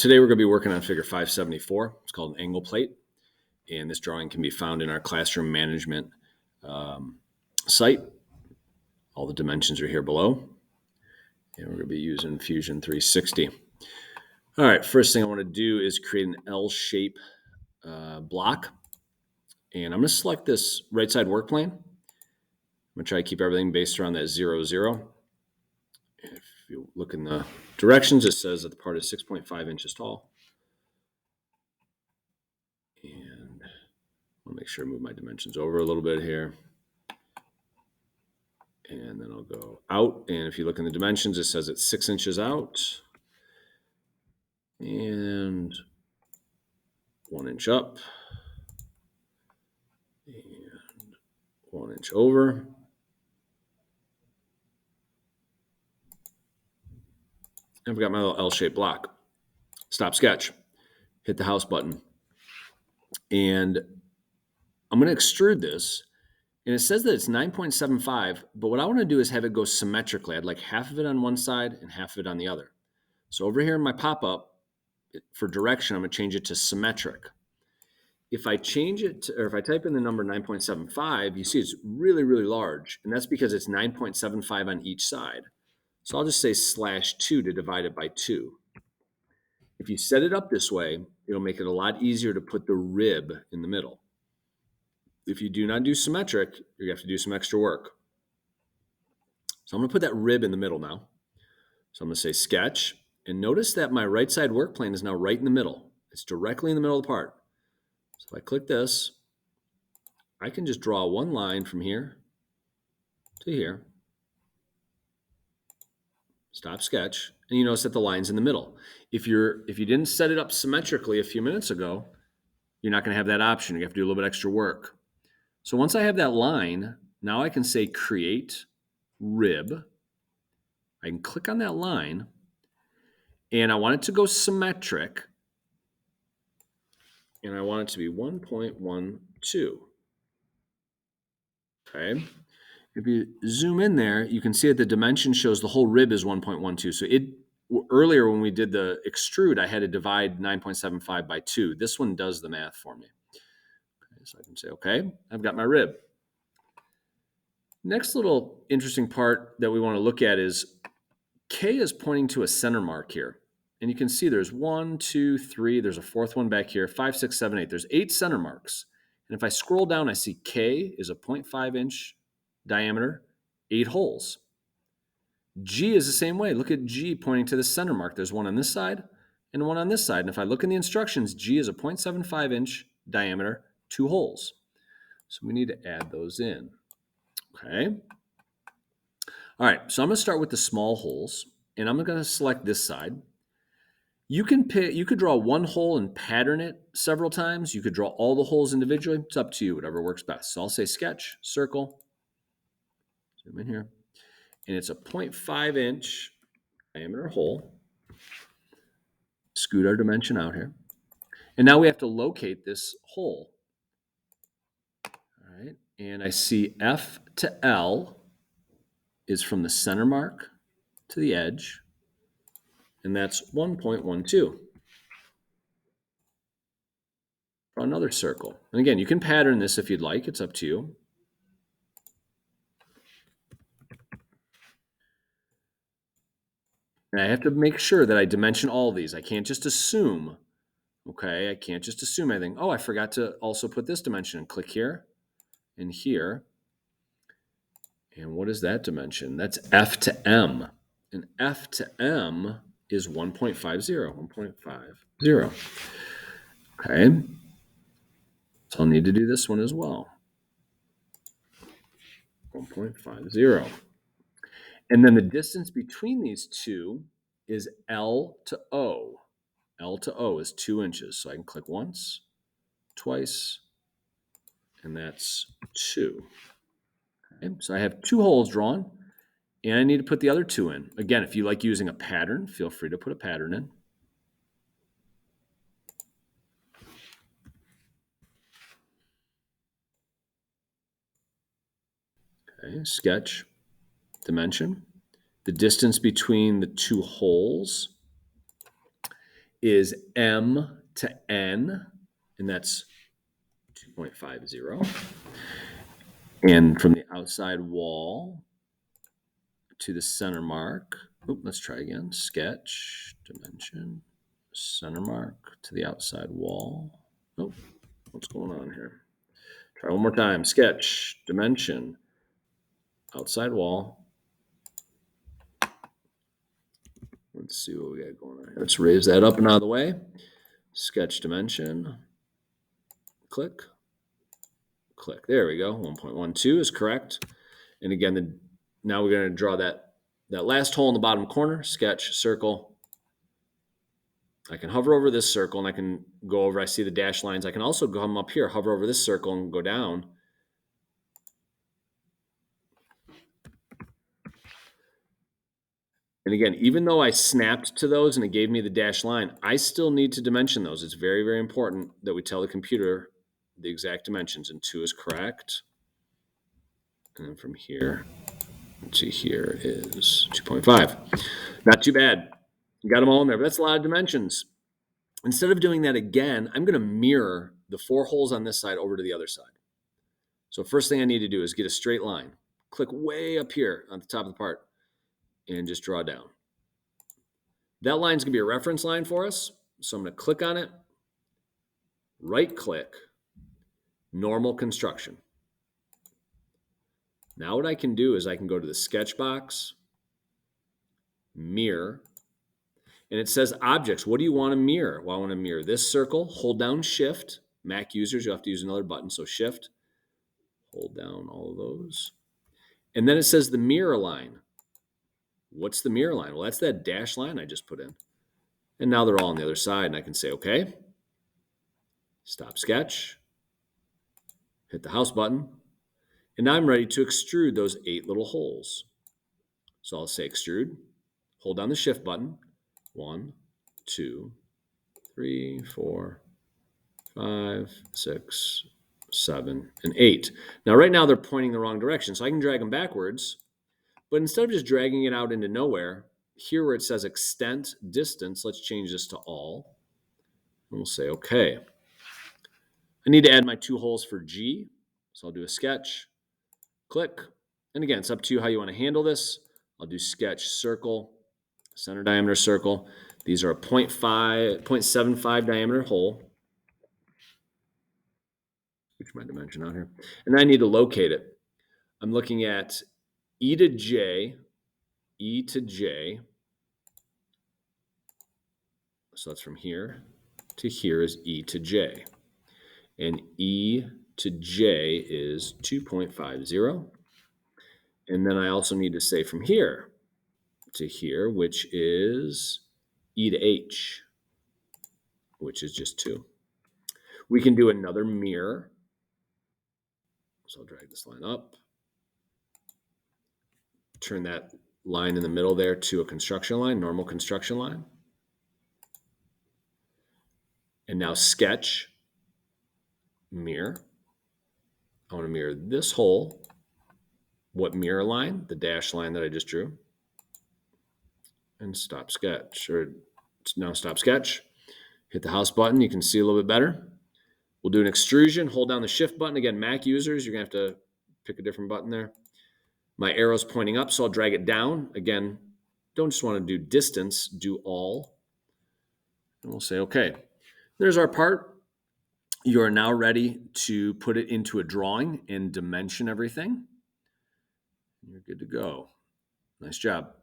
Today we're going to be working on figure 574. It's called an angle plate, and this drawing can be found in our classroom management site. All the dimensions are here below, and we're going to be using Fusion 360. All right, first thing I want to do is create an L-shape block, and I'm going to select this right side work plane. I'm going to try to keep everything based around that 0, 0. If you look in the directions, it says that the part is 6.5 inches tall. And I'll make sure I move my dimensions over a little bit here. And then I'll go out. And if you look in the dimensions, it says it's 6 inches out. And 1 inch up. And 1 inch over. I've got my little L-shaped block. Stop sketch. Hit the house button. And I'm going to extrude this. And it says that it's 9.75, but what I want to do is have it go symmetrically. I'd like half of it on one side and half of it on the other. So over here in my pop-up, for direction, I'm going to change it to symmetric. If I change it to, or if I type in the number 9.75, you see it's really, really large. And that's because it's 9.75 on each side. So I'll just say /2 to divide it by 2. If you set it up this way, it'll make it a lot easier to put the rib in the middle. If you do not do symmetric, you have to do some extra work. So I'm going to put that rib in the middle now. So I'm going to say sketch. And notice that my right side work plane is now right in the middle. It's directly in the middle of the part. So if I click this, I can just draw one line from here to here. Stop sketch. And you notice that the line's in the middle. If you didn't set it up symmetrically a few minutes ago, you're not going to have that option. You have to do a little bit extra work. So once I have that line, now I can say create rib. I can click on that line, and I want it to go symmetric, and I want it to be 1.12. Okay. If you zoom in there, you can see that the dimension shows the whole rib is 1.12. So earlier when we did the extrude, I had to divide 9.75 by 2. This one does the math for me. So I can say, okay, I've got my rib. Next little interesting part that we want to look at is K is pointing to a center mark here. And you can see there's 1, 2, 3, there's a fourth one back here, 5, 6, 7, 8. There's 8 center marks. And if I scroll down, I see K is a 0.5 inch diameter, 8 holes. G is the same way. Look at G pointing to the center mark. There's one on this side and one on this side. And if I look in the instructions, G is a 0.75 inch diameter, 2 holes. So we need to add those in. Okay. All right. So I'm going to start with the small holes, and I'm going to select this side. You could draw one hole and pattern it several times. You could draw all the holes individually. It's up to you, whatever works best. So I'll say sketch, circle, zoom in here. And it's a 0.5 inch diameter hole. Scoot our dimension out here. And now we have to locate this hole. All right. And I see F to L is from the center mark to the edge. And that's 1.12. Draw another circle. And again, you can pattern this if you'd like. It's up to you. And I have to make sure that I dimension all these. I can't just assume. Okay, I can't just assume anything. Oh, I forgot to also put this dimension. And click here and here. And what is that dimension? That's F to M. And F to M is 1.50. 1.50. Okay. So I'll need to do this one as well. 1.50. And then the distance between these two is L to O. L to O is 2 inches. So I can click once, twice, and that's 2. Okay. So I have 2 holes drawn, and I need to put the other 2 in. Again, if you like using a pattern, feel free to put a pattern in. Okay, sketch, dimension, the distance between the 2 holes is M to N, and that's 2.50. And from the outside wall to the center mark, let's try again. Sketch, dimension, center mark to the outside wall. What's going on here? Try one more time. Sketch, dimension, outside wall. Let's see what we got going on here. Let's raise that up and out of the way. Sketch dimension. Click. Click. There we go. 1.12 is correct. And again, now we're going to draw that last hole in the bottom corner. Sketch, circle. I can hover over this circle and I can go over. I see the dashed lines. I can also come up here, hover over this circle and go down. And again, even though I snapped to those and it gave me the dashed line, I still need to dimension those. It's very, very important that we tell the computer the exact dimensions, and 2 is correct. And then from here to here is 2.5. Not too bad. You got them all in there, but that's a lot of dimensions. Instead of doing that again, I'm going to mirror the 4 holes on this side over to the other side. So first thing I need to do is get a straight line. Click way up here on the top of the part and just draw down. That line's going to be a reference line for us. So I'm going to click on it, right click, normal construction. Now what I can do is I can go to the sketch box, mirror, and it says objects. What do you want to mirror? Well, I want to mirror this circle. Hold down Shift. Mac users, you'll have to use another button. So Shift, hold down all of those. And then it says the mirror line. What's the mirror line? Well, that's that dashed line I just put in. And now they're all on the other side, and I can say, okay, stop sketch, hit the house button, and now I'm ready to extrude those 8 little holes. So I'll say extrude, hold down the Shift button, 1, 2, 3, 4, 5, 6, 7, and 8. Now, right now, they're pointing the wrong direction, so I can drag them backwards, but instead of just dragging it out into nowhere, here where it says extent distance, let's change this to all. And we'll say, okay. I need to add my 2 holes for G. So I'll do a sketch, click. And again, it's up to you how you want to handle this. I'll do sketch, circle, center diameter circle. These are a 0.75 diameter hole. Switch my dimension out here. And I need to locate it. I'm looking at E to J, E to J. So that's from here to here is E to J. And E to J is 2.50. And then I also need to say from here to here, which is E to H, which is just 2. We can do another mirror. So I'll drag this line up. Turn that line in the middle there to a construction line, normal construction line. And now sketch, mirror. I want to mirror this hole. What mirror line? The dashed line that I just drew. And stop sketch, or now stop sketch. Hit the house button. You can see a little bit better. We'll do an extrusion. Hold down the Shift button. Again, Mac users, you're going to have to pick a different button there. My arrow's pointing up, so I'll drag it down. Again, don't just want to do distance, do all. And we'll say, okay. There's our part. You are now ready to put it into a drawing and dimension everything. You're good to go. Nice job.